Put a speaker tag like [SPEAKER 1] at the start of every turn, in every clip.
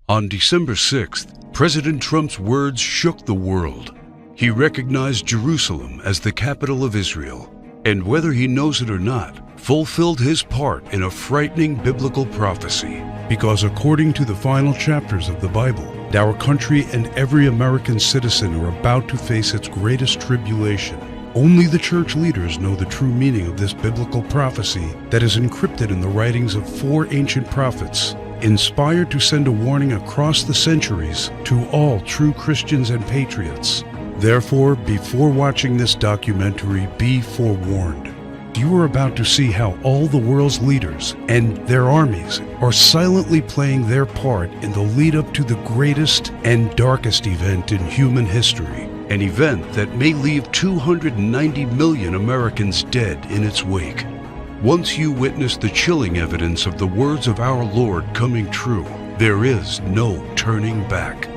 [SPEAKER 1] On December 6th, President Trump's words shook the world. He recognized Jerusalem as the capital of Israel, and whether he knows it or not, fulfilled his part in a frightening biblical prophecy.
[SPEAKER 2] Because according to the final chapters of the Bible, our country and every American citizen are about to face its greatest tribulation. Only the church leaders know the true meaning of this biblical prophecy that is encrypted in the writings of 4 ancient prophets, inspired to send a warning across the centuries to all true Christians and patriots. Therefore, before watching this documentary, be forewarned. You are about to see how all the world's leaders and their armies are silently playing their part in the lead up to the greatest and darkest event in human history. An event that may leave 290 million Americans dead in its wake. Once you witness the chilling evidence of the words of our Lord coming true, there is no turning back.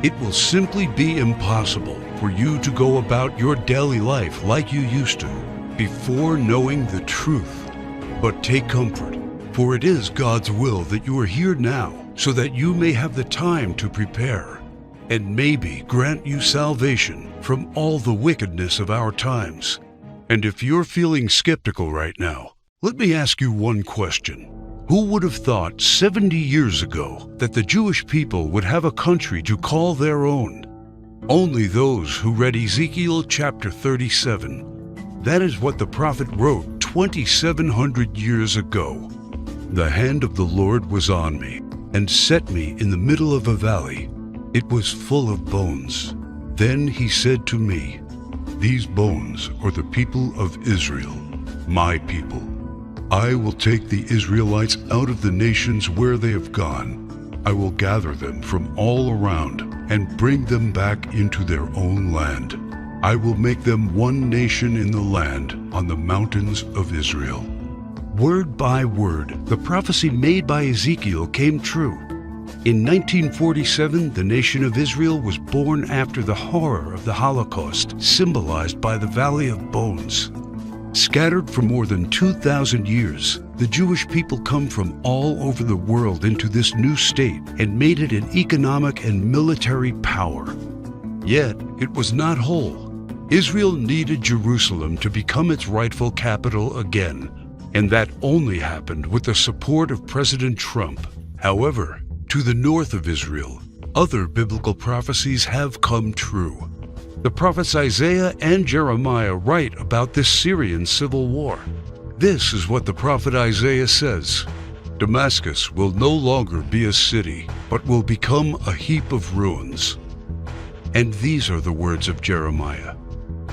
[SPEAKER 2] It will simply be impossible for you to go about your daily life like you used to before knowing the truth. But take comfort, for it is God's will that you are here now so that you may have the time to prepare and maybe grant you salvation from all the wickedness of our times. And if you're feeling skeptical right now, let me ask you one question. Who would have thought 70 years ago that the Jewish people would have a country to call their own? Only those who read Ezekiel chapter 37. That is what the prophet wrote 2,700 years ago. The hand of the Lord was on me and set me in the middle of a valley. It was full of bones. Then he said to me, "These bones are the people of Israel, my people. I will take the Israelites out of the nations where they have gone. I will gather them from all around and bring them back into their own land. I will make them one nation in the land on the mountains of Israel." Word by word, the prophecy made by Ezekiel came true. In 1947, the nation of Israel was born after the horror of the Holocaust, symbolized by the Valley of Bones. Scattered for more than 2,000 years, the Jewish people come from all over the world into this new state and made it an economic and military power. Yet, it was not whole. Israel needed Jerusalem to become its rightful capital again, and that only happened with the support of President Trump. However, to the north of Israel, other biblical prophecies have come true. The prophets Isaiah and Jeremiah write about this Syrian civil war. This is what the prophet Isaiah says: "Damascus will no longer be a city, but will become a heap of ruins." And these are the words of Jeremiah: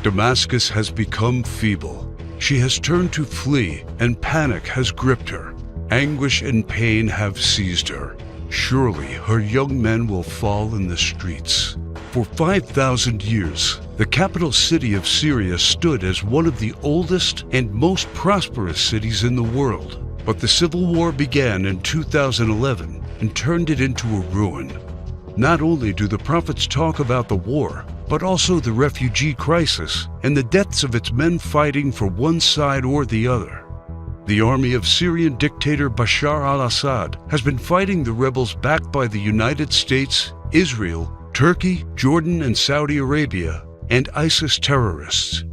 [SPEAKER 2] "Damascus has become feeble. She has turned to flee, and panic has gripped her. Anguish and pain have seized her. Surely her young men will fall in the streets." For 5,000 years, the capital city of Syria stood as one of the oldest and most prosperous cities in the world. But the civil war began in 2011 and turned it into a ruin. Not only do the prophets talk about the war, but also the refugee crisis and the deaths of its men fighting for one side or the other. The army of Syrian dictator Bashar al-Assad has been fighting the rebels backed by the United States, Israel, Turkey, Jordan, and Saudi Arabia, and ISIS terrorists.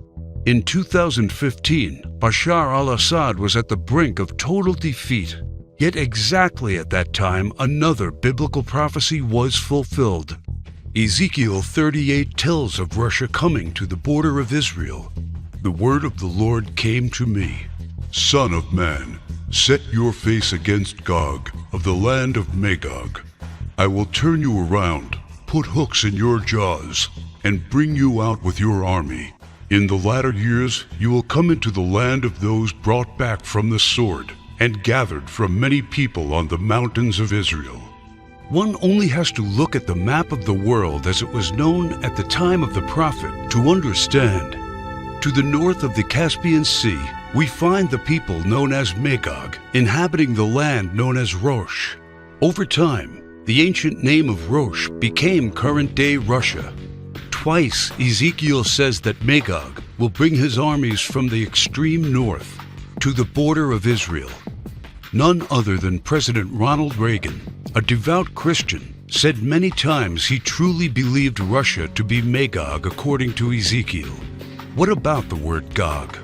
[SPEAKER 2] In 2015, Bashar al-Assad was at the brink of total defeat. Yet exactly at that time, another biblical prophecy was fulfilled. Ezekiel 38 tells of Russia coming to the border of Israel. The word of the Lord came to me: "Son of man, set your face against Gog of the land of Magog. I will turn you around, put hooks in your jaws, and bring you out with your army. In the latter years you will come into the land of those brought back from the sword and gathered from many people on the mountains of Israel." One only has to look at the map of the world as it was known at the time of the prophet to understand. To the north of the Caspian Sea, we find the people known as Magog, inhabiting the land known as Rosh. Over time, the ancient name of Rosh became current-day Russia. Twice, Ezekiel says that Magog will bring his armies from the extreme north to the border of Israel. None other than President Ronald Reagan, a devout Christian,
[SPEAKER 1] said many times he truly believed Russia to be Magog according to Ezekiel. What about the word Gog?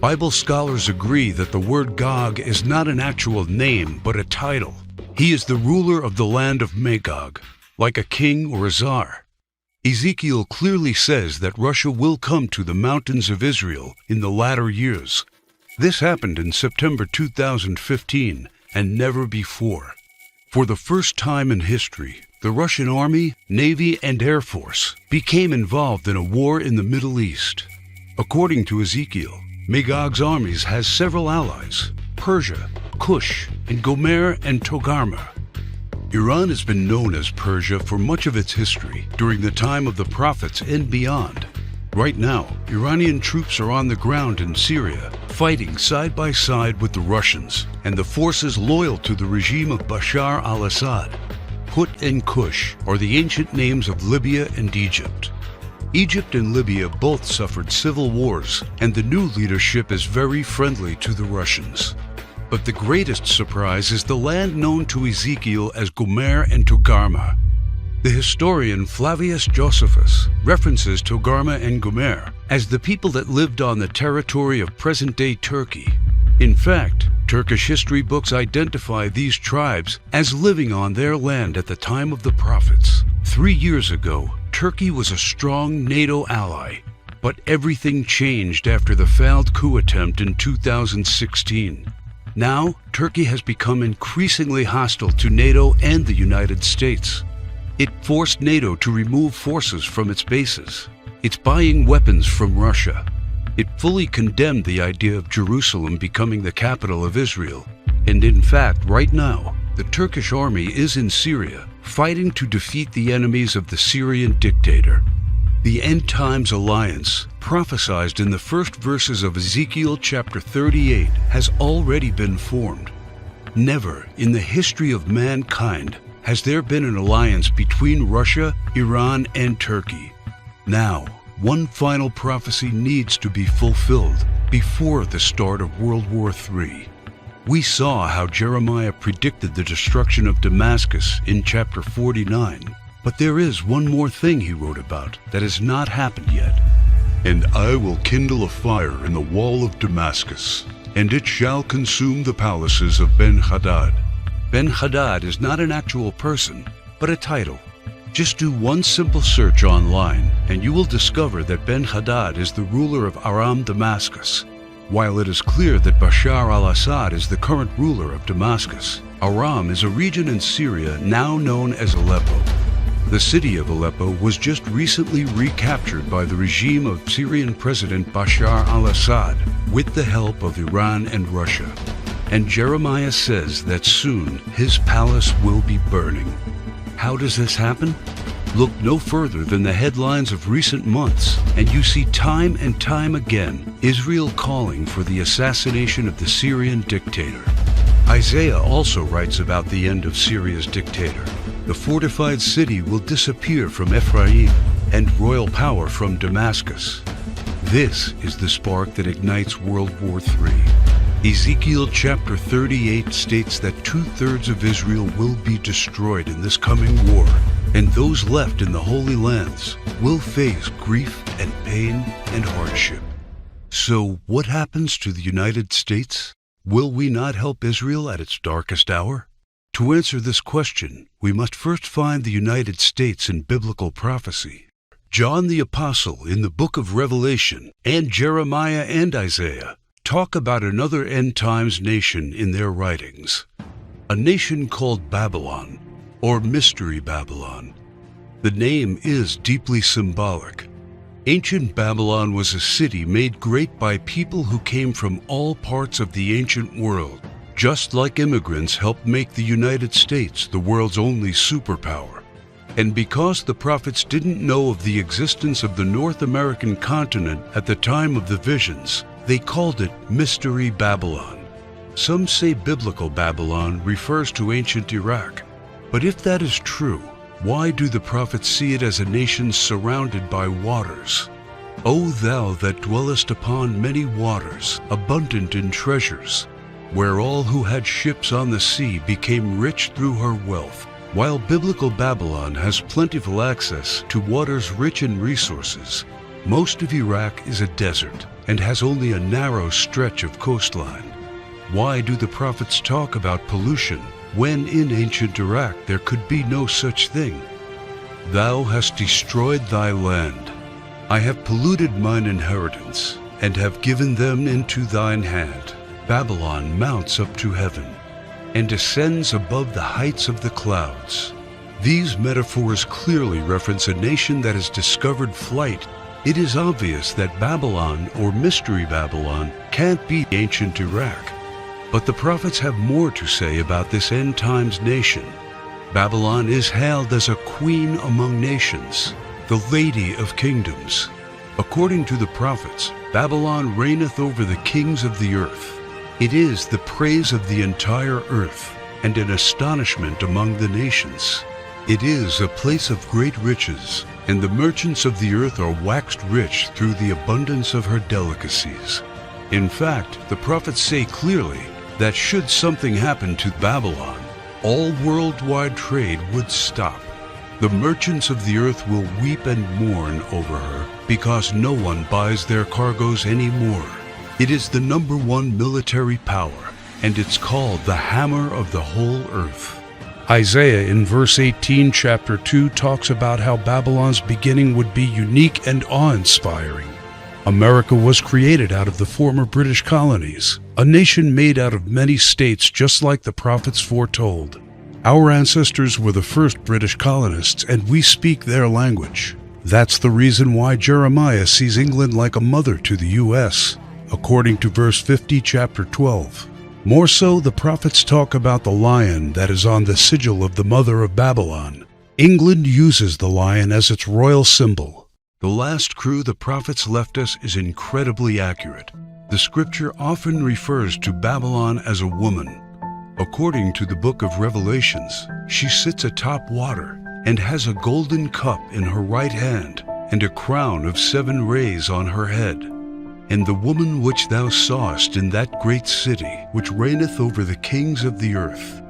[SPEAKER 1] Bible scholars agree that the word Gog is not an actual name, but a title. He is the ruler of the land of Magog, like a king or a czar. Ezekiel clearly says that Russia will come to the mountains of Israel in the latter years. This happened in September 2015 and never before. For the first time in history, the Russian Army, Navy, and Air Force became involved in a war in the Middle East. According to Ezekiel, Magog's armies has several allies: Persia, Kush, and Gomer and Togarmah. Iran has been known as Persia for much of its history during the time of the prophets and beyond. Right now, Iranian troops are on the ground in Syria, fighting side by side with the Russians and the forces loyal to the regime of Bashar al-Assad. Put and Kush are the ancient names of Libya and Egypt. Egypt and Libya both suffered civil wars, and the new leadership is very friendly to the Russians. But the greatest surprise is the land known to Ezekiel as Gomer and Togarmah. The historian Flavius Josephus references Togarmah and Gomer as the people that lived on the territory of present-day Turkey. In fact, Turkish history books identify these tribes as living on their land at the time of the prophets. 3 years ago, Turkey was a strong NATO ally, but everything changed after the failed coup attempt in 2016. Now, Turkey has become increasingly hostile to NATO and the United States. It forced NATO to remove forces from its bases. It's buying weapons from Russia. It fully condemned the idea of Jerusalem becoming the capital of Israel. And in fact, right now, the Turkish army is in Syria, fighting to defeat the enemies of the Syrian dictator. The End Times Alliance, prophesied in the first verses of Ezekiel chapter 38, has already been formed. Never in the history of mankind has there been an alliance between Russia, Iran, and Turkey. Now, one final prophecy needs to be fulfilled before the start of World War III. We saw how Jeremiah predicted the destruction of Damascus in chapter 49, but there is one more thing he wrote about that has not happened yet. And I will kindle a fire in the wall of Damascus, and it shall consume the palaces of Ben-Hadad. Ben-Hadad is not an actual person, but a title. Just do one simple search online, and you will discover that Ben-Hadad is the ruler of Aram Damascus. While it is clear that Bashar al-Assad is the current ruler of Damascus, Aram is a region in Syria now known as Aleppo. The city of Aleppo was just recently recaptured by the regime of Syrian President Bashar al-Assad with the help of Iran and Russia. And Jeremiah says that soon his palace will be burning. How does this happen? Look no further than the headlines of recent months, and you see time and time again Israel calling for the assassination of the Syrian dictator. Isaiah also writes about the end of Syria's dictator. The fortified city will disappear from Ephraim and royal power from Damascus. This is the spark that ignites World War III. Ezekiel chapter 38 states that 2/3 of Israel will be destroyed in this coming war, and those left in the Holy Lands will face grief and pain and hardship. So what happens to the United States? Will we not help Israel at its darkest hour? To answer this question, we must first find the United States in biblical prophecy. John the Apostle in the book of Revelation and Jeremiah and Isaiah talk about another end-times nation in their writings. A nation called Babylon, or Mystery Babylon. The name is deeply symbolic. Ancient Babylon was a city made great by people who came from all parts of the ancient world, just like immigrants helped make the United States the world's only superpower. And because the prophets didn't know of the existence of the North American continent at the time of the visions, they called it Mystery Babylon. Some say biblical Babylon refers to ancient Iraq. But if that is true, why do the prophets see it as a nation surrounded by waters? O thou that dwellest upon many waters, abundant in treasures, where all who had ships on the sea became rich through her wealth, While biblical Babylon has plentiful access to waters rich in resources, most of Iraq is a desert and has only a narrow stretch of coastline. Why do the prophets talk about pollution when in ancient Iraq there could be no such thing? Thou hast destroyed thy land. I have polluted mine inheritance, and have given them into thine hand. Babylon mounts up to heaven, and ascends above the heights of the clouds. These metaphors clearly reference a nation that has discovered flight. It is obvious that Babylon, or Mystery Babylon, can't be ancient Iraq. But the prophets have more to say about this end times nation. Babylon is hailed as a queen among nations, the lady of kingdoms. According to the prophets, Babylon reigneth over the kings of the earth. It is the praise of the entire earth, and an astonishment among the nations. It is a place of great riches, and the merchants of the earth are waxed rich through the abundance of her delicacies. In fact, the prophets say clearly that should something happen to Babylon, all worldwide trade would stop. The merchants of the earth will weep and mourn over her, because no one buys their cargoes anymore. It is the #1 military power, and it's called the hammer of the whole earth.
[SPEAKER 2] Isaiah in verse 18, chapter 2, talks about how Babylon's beginning would be unique and awe-inspiring. America was created out of the former British colonies, a nation made out of many states just like the prophets foretold. Our ancestors were the first British colonists, and we speak their language. That's the reason why Jeremiah sees England like a mother to the U.S., according to verse 50, chapter 12. More so, the prophets talk about the lion that is on the sigil of the mother of Babylon. England uses the lion as its royal symbol.
[SPEAKER 1] The last crew the prophets left us is incredibly accurate. The scripture often refers to Babylon as a woman. According to the book of Revelations, she sits atop water and has a golden cup in her right hand and a crown of 7 rays on her head. And the woman which thou sawest in that great city, which reigneth over the kings of the earth.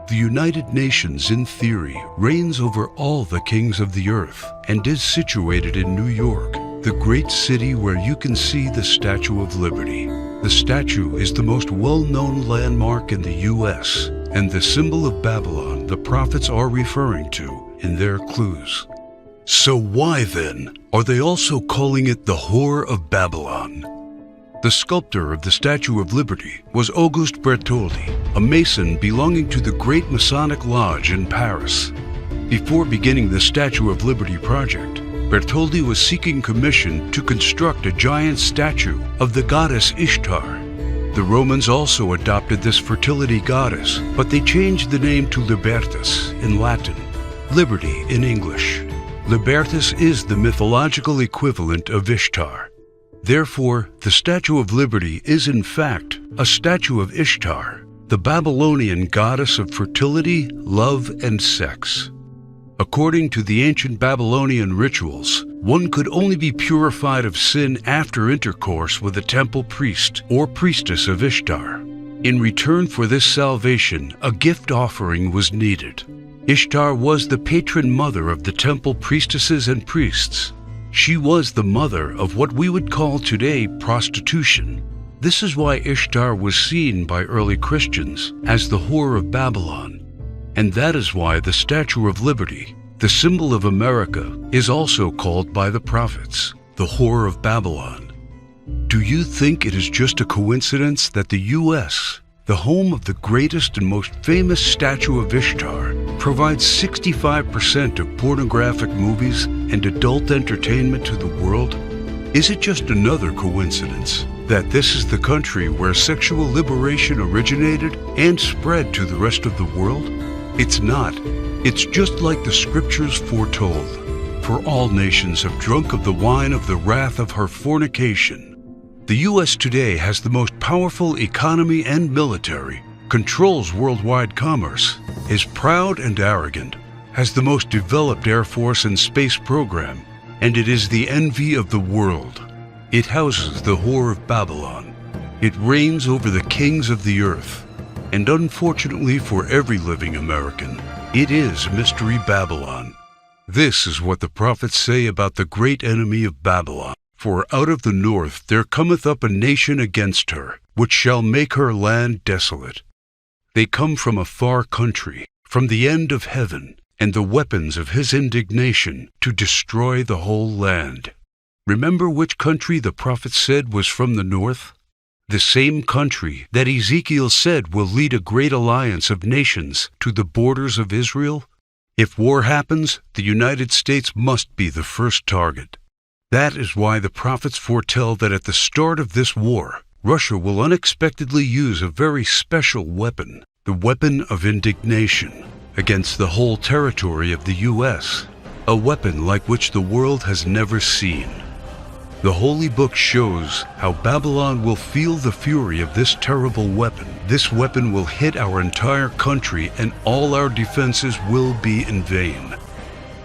[SPEAKER 1] The United Nations, in theory, reigns over all the kings of the earth, and is situated in New York, the great city where you can see the Statue of Liberty. The statue is the most well-known landmark in the U.S., and the symbol of Babylon the prophets are referring to in their clues. So why, then, are they also calling it the Whore of Babylon? The sculptor of the Statue of Liberty was Auguste Bertoldi, a Mason belonging to the Great Masonic Lodge in Paris. Before beginning the Statue of Liberty project, Bertoldi was seeking commission to construct a giant statue of the goddess Ishtar. The Romans also adopted this fertility goddess, but they changed the name to Libertas in Latin, liberty in English. Libertas is the mythological equivalent of Ishtar. Therefore, the Statue of Liberty is in fact a statue of Ishtar, the Babylonian goddess of fertility, love, and sex. According to the ancient Babylonian rituals, one could only be purified of sin after intercourse with a temple priest or priestess of Ishtar. In return for this salvation, a gift offering was needed. Ishtar was the patron mother of the temple priestesses and priests. She was the mother of what we would call today prostitution. This is why Ishtar was seen by early Christians as the Whore of Babylon. And that is why the Statue of Liberty, the symbol of America, is also called by the prophets the Whore of Babylon. Do you think it is just a coincidence that the U.S., the home of the greatest and most famous statue of Ishtar, provides 65% of pornographic movies and adult entertainment to the world? Is it just another coincidence that this is the country where sexual liberation originated and spread to the rest of the world? It's not. It's just like the scriptures foretold. For all nations have drunk of the wine of the wrath of her fornication. The U.S. today has the most powerful economy and military, controls worldwide commerce, is proud and arrogant, has the most developed Air Force and space program, and it is the envy of the world. It houses the Whore of Babylon. It reigns over the kings of the earth. And unfortunately for every living American, It is Mystery Babylon. This is what the prophets say about the great enemy of Babylon. For out of the north there cometh up a nation against her, which shall make her land desolate. They come from a far country, from the end of heaven, and the weapons of his indignation to destroy the whole land. Remember which country the prophet said was from the north? The same country that Ezekiel said will lead a great alliance of nations to the borders of Israel? If war happens, the United States must be the first target. That is why the prophets foretell that at the start of this war, Russia will unexpectedly use a very special weapon, the weapon of indignation, against the whole territory of the U.S., a weapon like which the world has never seen. The Holy Book shows how Babylon will feel the fury of this terrible weapon. This weapon will hit our entire country, and all our defenses will be in vain.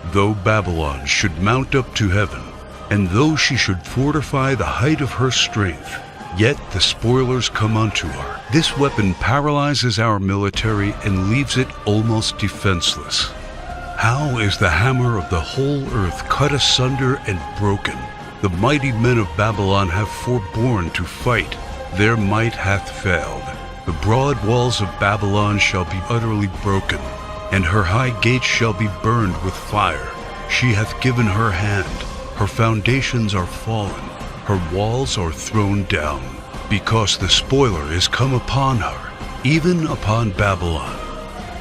[SPEAKER 1] Though Babylon should mount up to heaven, and though she should fortify the height of her strength, yet the spoilers come unto her. This weapon paralyzes our military and leaves it almost defenseless. How is the hammer of the whole earth cut asunder and broken? The mighty men of Babylon have forborne to fight. Their might hath failed. The broad walls of Babylon shall be utterly broken, and her high gates shall be burned with fire. She hath given her hand. Her foundations are fallen. Her walls are thrown down, because the spoiler is come upon her, even upon Babylon.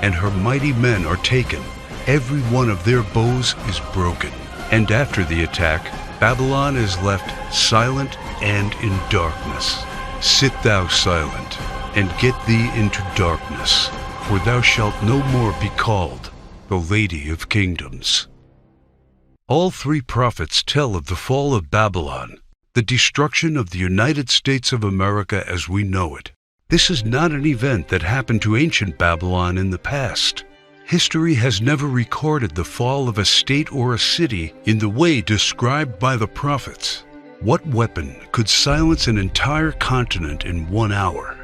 [SPEAKER 1] And her mighty men are taken. Every one of their bows is broken. And after the attack, Babylon is left silent and in darkness. Sit thou silent, and get thee into darkness, for thou shalt no more be called the Lady of Kingdoms. All three prophets tell of the fall of Babylon, the destruction of the United States of America as we know it. This is not an event that happened to ancient Babylon in the past. History has never recorded the fall of a state or a city in the way described by the prophets. What weapon could silence an entire continent in 1 hour?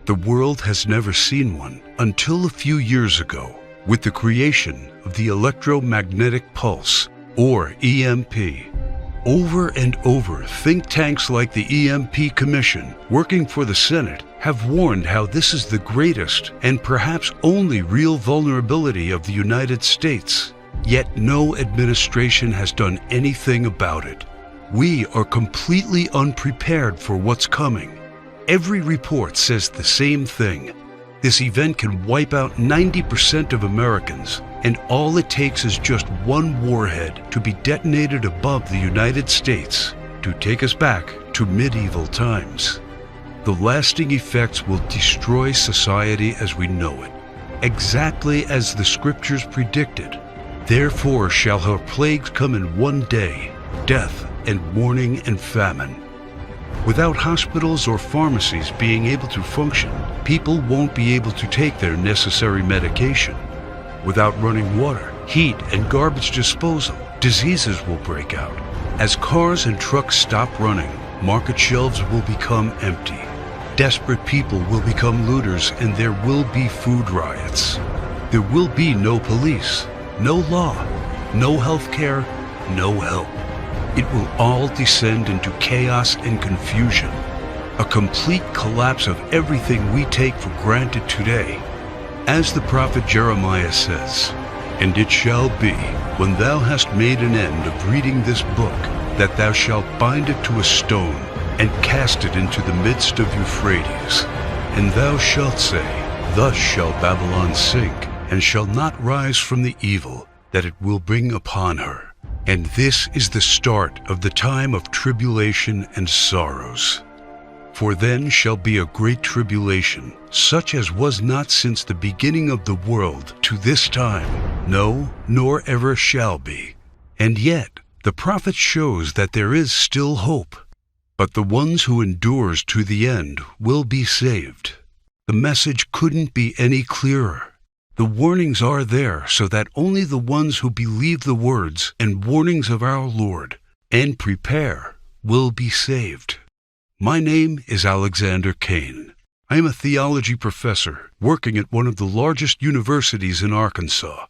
[SPEAKER 1] The world has never seen one until a few years ago, with the creation of the electromagnetic pulse, or EMP. Over and over, think tanks like the EMP Commission, working for the Senate, have warned how this is the greatest and perhaps only real vulnerability of the United States. Yet no administration has done anything about it. We are completely unprepared for what's coming. Every report says the same thing. This event can wipe out 90% of Americans, and all it takes is just one warhead to be detonated above the United States to take us back to medieval times. The lasting effects will destroy society as we know it, exactly as the scriptures predicted. Therefore shall her plagues come in one day, death and mourning and famine. Without hospitals or pharmacies being able to function, people won't be able to take their necessary medication. Without running water, heat, and garbage disposal, diseases will break out. As cars and trucks stop running, market shelves will become empty. Desperate people will become looters, and there will be food riots. There will be no police, no law, no health care, no help. It will all descend into chaos and confusion, a complete collapse of everything we take for granted today. As the prophet Jeremiah says, "And it shall be, when thou hast made an end of reading this book, that thou shalt bind it to a stone, and cast it into the midst of Euphrates. And thou shalt say, Thus shall Babylon sink, and shall not rise from the evil that it will bring upon her. And this is the start of the time of tribulation and sorrows. For then shall be a great tribulation, such as was not since the beginning of the world to this time, no, nor ever shall be." And yet, the prophet shows that there is still hope. But the ones who endures to the end will be saved. The message couldn't be any clearer. The warnings are there so that only the ones who believe the words and warnings of our Lord and prepare will be saved. My name is Alexander Kane. I am a theology professor working at one of the largest universities in Arkansas.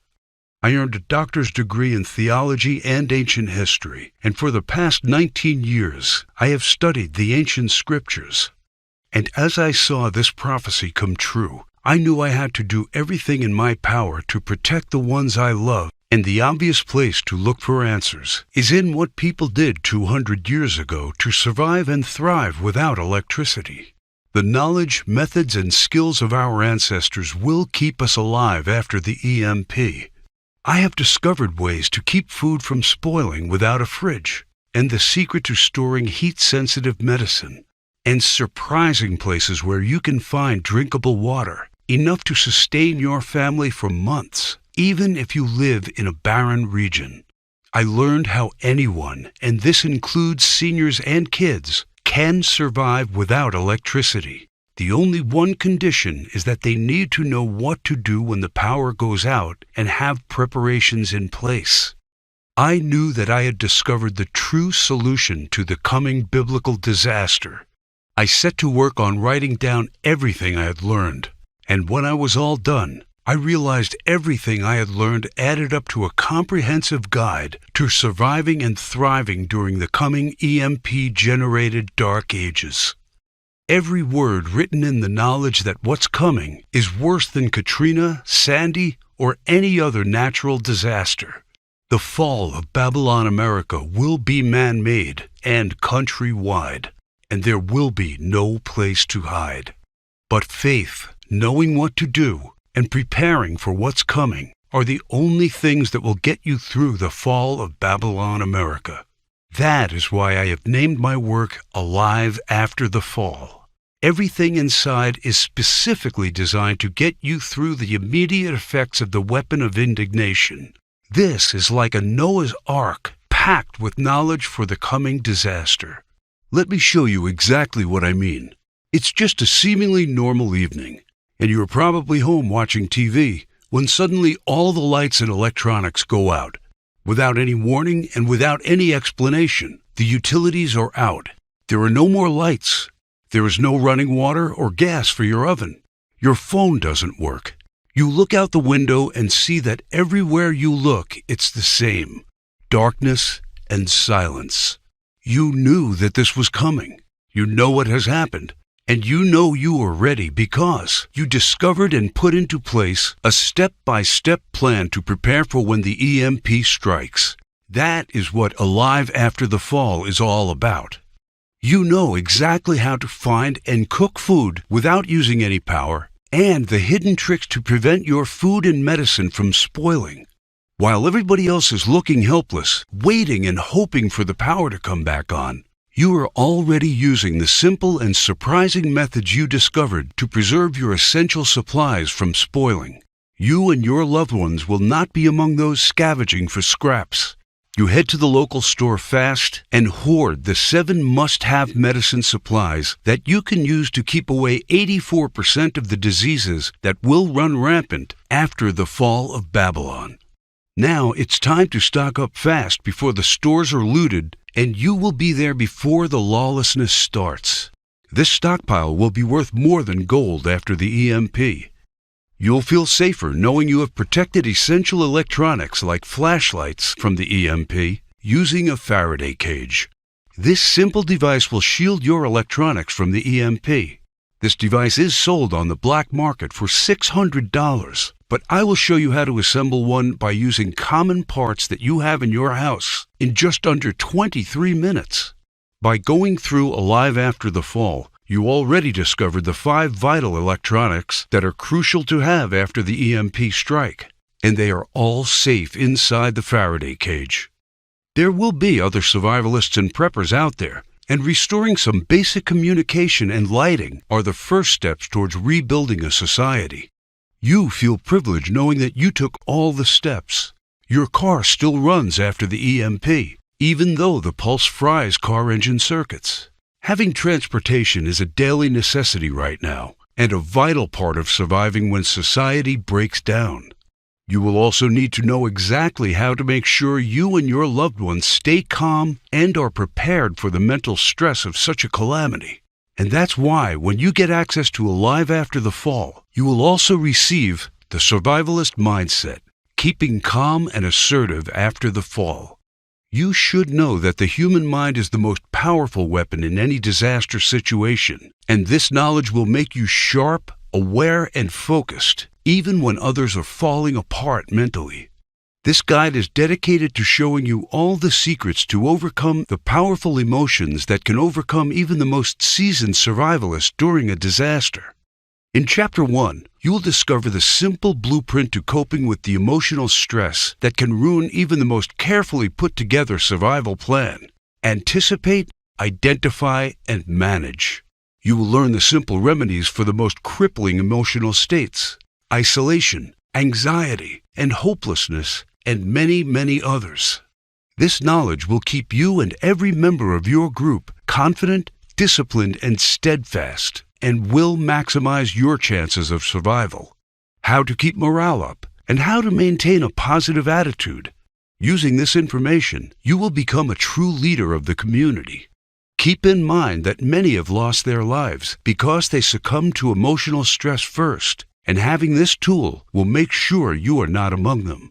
[SPEAKER 1] I earned a doctor's degree in theology and ancient history, and for the past 19 years, I have studied the ancient scriptures. And as I saw this prophecy come true, I knew I had to do everything in my power to protect the ones I love, and the obvious place to look for answers is in what people did 200 years ago to survive and thrive without electricity. The knowledge, methods, and skills of our ancestors will keep us alive after the EMP. I have discovered ways to keep food from spoiling without a fridge, and the secret to storing heat-sensitive medicine, and surprising places where you can find drinkable water, enough to sustain your family for months, even if you live in a barren region. I learned how anyone, and this includes seniors and kids, can survive without electricity. The only one condition is that they need to know what to do when the power goes out and have preparations in place. I knew that I had discovered the true solution to the coming biblical disaster. I set to work on writing down everything I had learned, and when I was all done, I realized everything I had learned added up to a comprehensive guide to surviving and thriving during the coming EMP-generated dark ages. Every word written in the knowledge that what's coming is worse than Katrina, Sandy, or any other natural disaster. The fall of Babylon America will be man-made and countrywide, and there will be no place to hide. But faith, knowing what to do, and preparing for what's coming are the only things that will get you through the fall of Babylon America. That is why I have named my work Alive After the Fall. Everything inside is specifically designed to get you through the immediate effects of the weapon of indignation. This is like a Noah's Ark packed with knowledge for the coming disaster. Let me show you exactly what I mean. It's just a seemingly normal evening, and you're probably home watching TV when suddenly all the lights and electronics go out. Without any warning and without any explanation, the utilities are out. There are no more lights. There is no running water or gas for your oven. Your phone doesn't work. You look out the window and see that everywhere you look, it's the same: darkness and silence. You knew that this was coming. You know what has happened. And you know you are ready because you discovered and put into place a step-by-step plan to prepare for when the EMP strikes. That is what Alive After the Fall is all about. You know exactly how to find and cook food without using any power, and the hidden tricks to prevent your food and medicine from spoiling. While everybody else is looking helpless, waiting and hoping for the power to come back on, you are already using the simple and surprising methods you discovered to preserve your essential supplies from spoiling. You and your loved ones will not be among those scavenging for scraps. You head to the local store fast and hoard the 7 must-have medicine supplies that you can use to keep away 84% of the diseases that will run rampant after the fall of Babylon. Now it's time to stock up fast before the stores are looted, and you will be there before the lawlessness starts. This stockpile will be worth more than gold after the EMP. You'll feel safer knowing you have protected essential electronics like flashlights from the EMP using a Faraday cage. This simple device will shield your electronics from the EMP. This device is sold on the black market for $600, but I will show you how to assemble one by using common parts that you have in your house in just under 23 minutes. By going through Alive After the Fall, you already discovered the 5 vital electronics that are crucial to have after the EMP strike, and they are all safe inside the Faraday cage. There will be other survivalists and preppers out there, and restoring some basic communication and lighting are the first steps towards rebuilding a society. You feel privileged knowing that you took all the steps. Your car still runs after the EMP, even though the pulse fries car engine circuits. Having transportation is a daily necessity right now, and a vital part of surviving when society breaks down. You will also need to know exactly how to make sure you and your loved ones stay calm and are prepared for the mental stress of such a calamity. And that's why when you get access to Alive After the Fall, you will also receive the survivalist mindset, keeping calm and assertive after the fall. You should know that the human mind is the most powerful weapon in any disaster situation, and this knowledge will make you sharp, aware, and focused, even when others are falling apart mentally. This guide is dedicated to showing you all the secrets to overcome the powerful emotions that can overcome even the most seasoned survivalists during a disaster. In Chapter 1, you will discover the simple blueprint to coping with the emotional stress that can ruin even the most carefully put together survival plan. Anticipate, identify, and manage. You will learn the simple remedies for the most crippling emotional states: isolation, anxiety, and hopelessness, and many, many others. This knowledge will keep you and every member of your group confident, disciplined, and steadfast, and will maximize your chances of survival. How to keep morale up, and how to maintain a positive attitude. Using this information, you will become a true leader of the community. Keep in mind that many have lost their lives because they succumbed to emotional stress first, and having this tool will make sure you are not among them.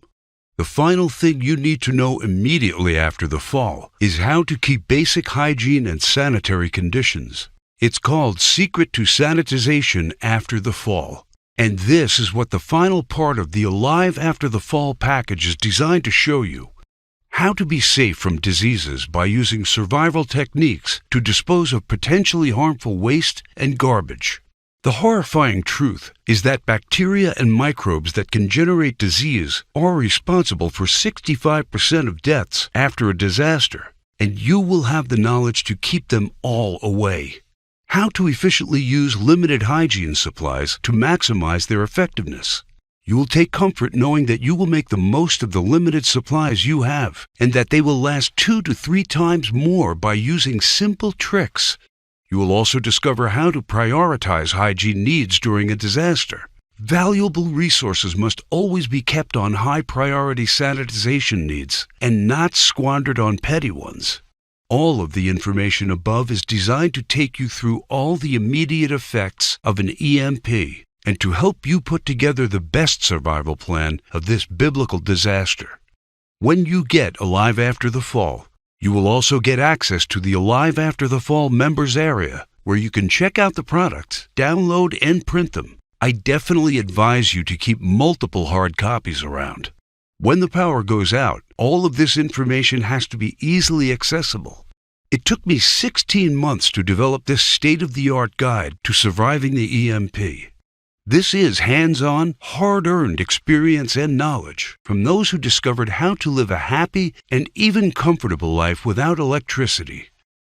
[SPEAKER 1] The final thing you need to know immediately after the fall is how to keep basic hygiene and sanitary conditions. It's called Secret to Sanitization After the Fall. And this is what the final part of the Alive After the Fall package is designed to show you. How to be safe from diseases by using survival techniques to dispose of potentially harmful waste and garbage. The horrifying truth is that bacteria and microbes that can generate disease are responsible for 65% of deaths after a disaster, and you will have the knowledge to keep them all away. How to efficiently use limited hygiene supplies to maximize their effectiveness. You will take comfort knowing that you will make the most of the limited supplies you have, and that they will last 2 to 3 times more by using simple tricks. You will also discover how to prioritize hygiene needs during a disaster. Valuable resources must always be kept on high-priority sanitization needs and not squandered on petty ones. All of the information above is designed to take you through all the immediate effects of an EMP and to help you put together the best survival plan of this biblical disaster. When you get Alive After the Fall, you will also get access to the Alive After the Fall members area, where you can check out the products, download, and print them. I definitely advise you to keep multiple hard copies around. When the power goes out, all of this information has to be easily accessible. It took me 16 months to develop this state-of-the-art guide to surviving the EMP. This is hands-on, hard-earned experience and knowledge from those who discovered how to live a happy and even comfortable life without electricity.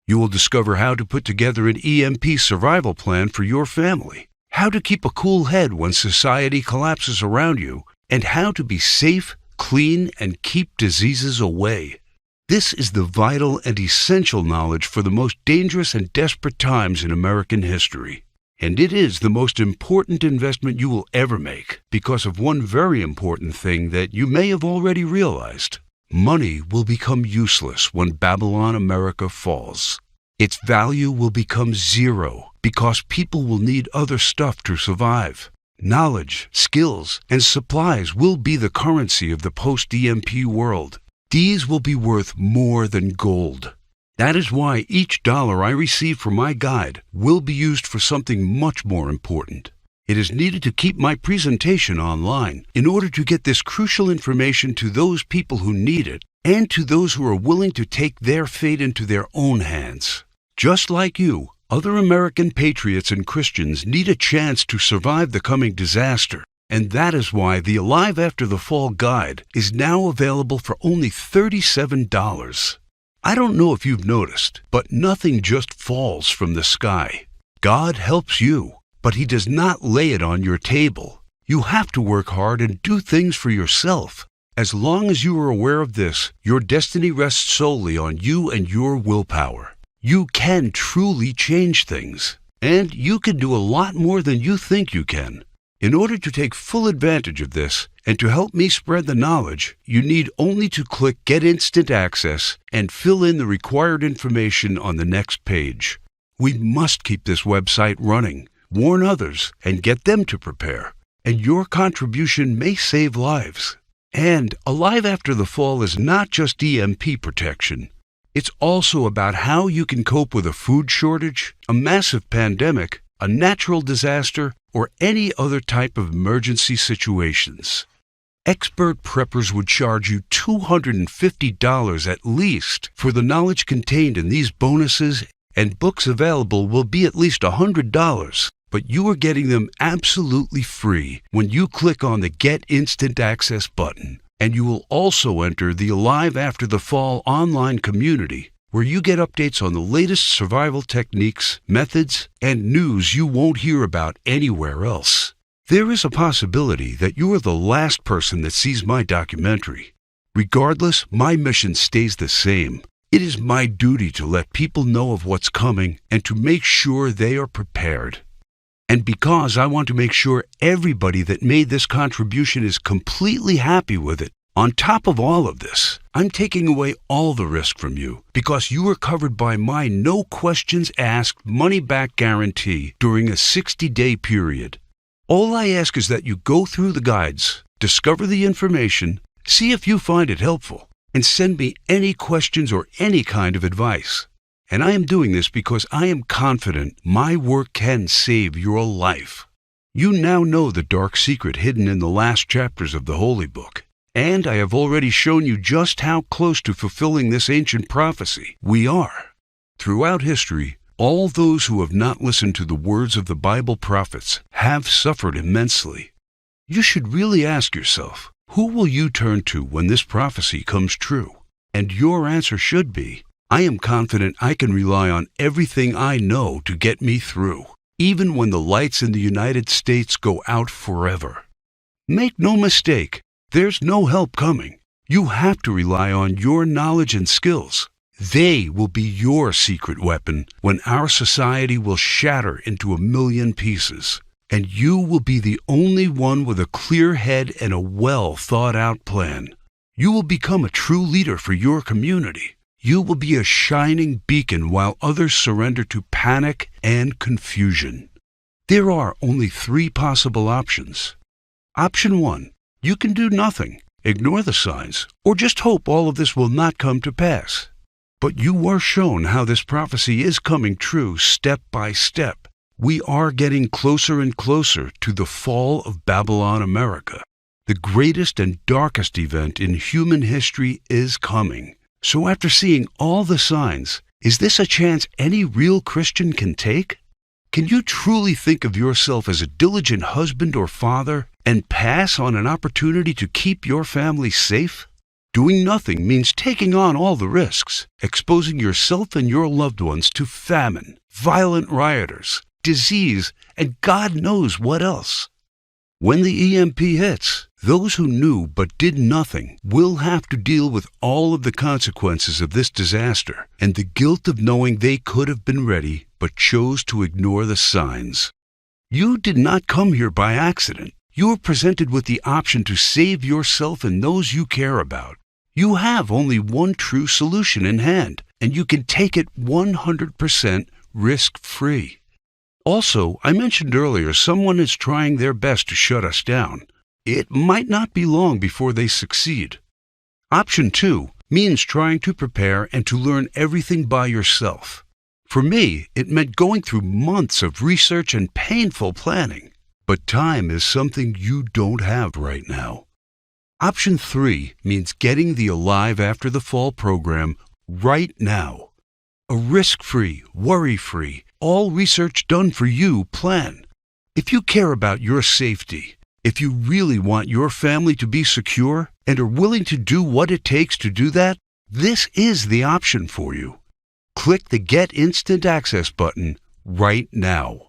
[SPEAKER 1] You will discover how to put together an EMP survival plan for your family, how to keep a cool head when society collapses around you, and how to be safe, clean, and keep diseases away. This is the vital and essential knowledge for the most dangerous and desperate times in American history. And it is the most important investment you will ever make because of one very important thing that you may have already realized. Money will become useless when Babylon America falls. Its value will become zero because people will need other stuff to survive. Knowledge, skills, and supplies will be the currency of the post-EMP world. These will be worth more than gold. That is why each dollar I receive for my guide will be used for something much more important. It is needed to keep my presentation online in order to get this crucial information to those people who need it and to those who are willing to take their fate into their own hands. Just like you, other American patriots and Christians need a chance to survive the coming disaster, and that is why the Alive After the Fall guide is now available for only $37. I don't know if you've noticed, but nothing just falls from the sky. God helps you, but He does not lay it on your table. You have to work hard and do things for yourself. As long as you are aware of this, your destiny rests solely on you and your willpower. You can truly change things, and you can do a lot more than you think you can. In order to take full advantage of this and to help me spread the knowledge, you need only to click Get Instant Access and fill in the required information on the next page. We must keep this website running, warn others, and get them to prepare. And your contribution may save lives. And Alive After the Fall is not just EMP protection. It's also about how you can cope with a food shortage, a massive pandemic, a natural disaster, or any other type of emergency situations. Expert preppers would charge you $250 at least for the knowledge contained in these bonuses, and books available will be at least $100. But you are getting them absolutely free when you click on the Get Instant Access button. And you will also enter the Alive After the Fall online community, where you get updates on the latest survival techniques, methods, and news you won't hear about anywhere else. There is a possibility that you are the last person that sees my documentary. Regardless, my mission stays the same. It is my duty to let people know of what's coming and to make sure they are prepared. And because I want to make sure everybody that made this contribution is completely happy with it, on top of all of this, I'm taking away all the risk from you because you are covered by my no questions asked money-back guarantee during a 60-day period. All I ask is that you go through the guides, discover the information, see if you find it helpful, and send me any questions or any kind of advice. And I am doing this because I am confident my work can save your life. You now know the dark secret hidden in the last chapters of the Holy Book. And I have already shown you just how close to fulfilling this ancient prophecy we are. Throughout history, all those who have not listened to the words of the Bible prophets have suffered immensely. You should really ask yourself, who will you turn to when this prophecy comes true? And your answer should be, I am confident I can rely on everything I know to get me through, even when the lights in the United States go out forever. Make no mistake, there's no help coming. You have to rely on your knowledge and skills. They will be your secret weapon when our society will shatter into 1,000,000 pieces. And you will be the only one with a clear head and a well-thought-out plan. You will become a true leader for your community. You will be a shining beacon while others surrender to panic and confusion. There are only 3 possible options. Option 1, you can do nothing, ignore the signs, or just hope all of this will not come to pass. But you are shown how this prophecy is coming true step by step. We are getting closer and closer to the fall of Babylon America. The greatest and darkest event in human history is coming. So after seeing all the signs, is this a chance any real Christian can take? Can you truly think of yourself as a diligent husband or father and pass on an opportunity to keep your family safe? Doing nothing means taking on all the risks, exposing yourself and your loved ones to famine, violent rioters, disease, and God knows what else. When the EMP hits, those who knew but did nothing will have to deal with all of the consequences of this disaster and the guilt of knowing they could have been ready but chose to ignore the signs. You did not come here by accident. You were presented with the option to save yourself and those you care about. You have only one true solution in hand, and you can take it 100% risk-free. Also, I mentioned earlier someone is trying their best to shut us down. It might not be long before they succeed. Option 2 means trying to prepare and to learn everything by yourself. For me, it meant going through months of research and painful planning. But time is something you don't have right now. Option 3 means getting the Alive After the Fall program right now. A risk-free, worry-free, all research done for you plan. If you care about your safety, if you really want your family to be secure and are willing to do what it takes to do that, this is the option for you. Click the Get Instant Access button right now.